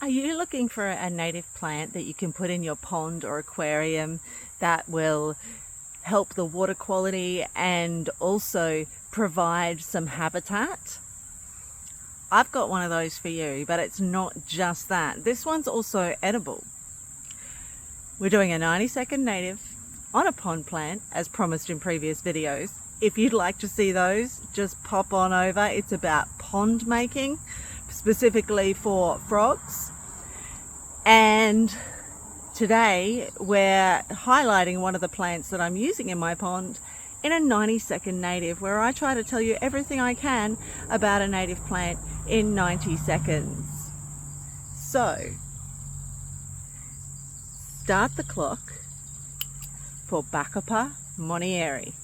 Are you looking for a native plant that you can put in your pond or aquarium that will help the water quality and also provide some habitat? I've got one of those for you, but it's not just that. This one's also edible. We're doing a 90-second native on a pond plant as promised in previous videos. If you'd like to see those, just pop on over. It's about pond making, specifically for frogs. And today we're highlighting one of the plants that I'm using in my pond in a 90-second native, where I try to tell you everything I can about a native plant in 90 seconds. So, start the clock for Bacopa monnieri,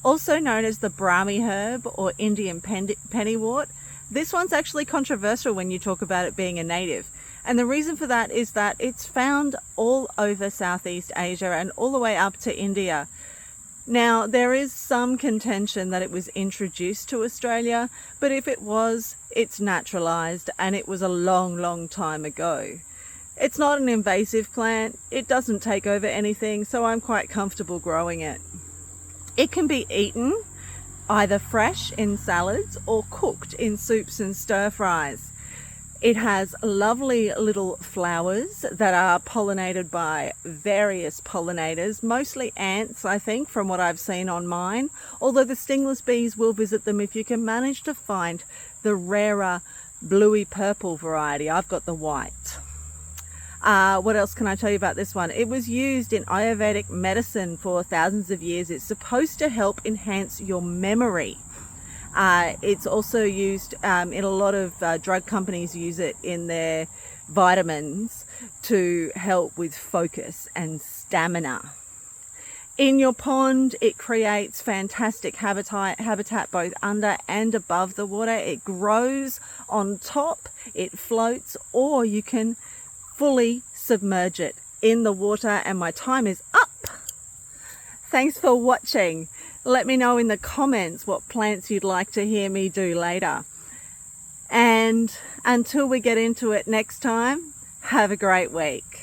also known as the Brahmi herb or Indian pennywort. This one's actually controversial when you talk about it being a native. And the reason for that is that it's found all over Southeast Asia and all the way up to India. Now, there is some contention that it was introduced to Australia, but if it was, it's naturalized and it was a long, long time ago. It's not an invasive plant. It doesn't take over anything, so I'm quite comfortable growing it. It can be eaten either fresh in salads or cooked in soups and stir fries. It has lovely little flowers that are pollinated by various pollinators, mostly ants, I think, from what I've seen on mine, although the stingless bees will visit them if you can manage to find the rarer bluey purple variety. I've got the white. What else can I tell you about this one? It was used in Ayurvedic medicine for thousands of years. It's supposed to help enhance your memory. It's also used in a lot of drug companies use it in their vitamins to help with focus and stamina. In your pond, it creates fantastic habitat both under and above the water. It grows on top, it floats, or you can fully submerge it in the water. And my time is up. Thanks for watching. Let me know in the comments what plants you'd like to hear me do later. And until we get into it next time, have a great week.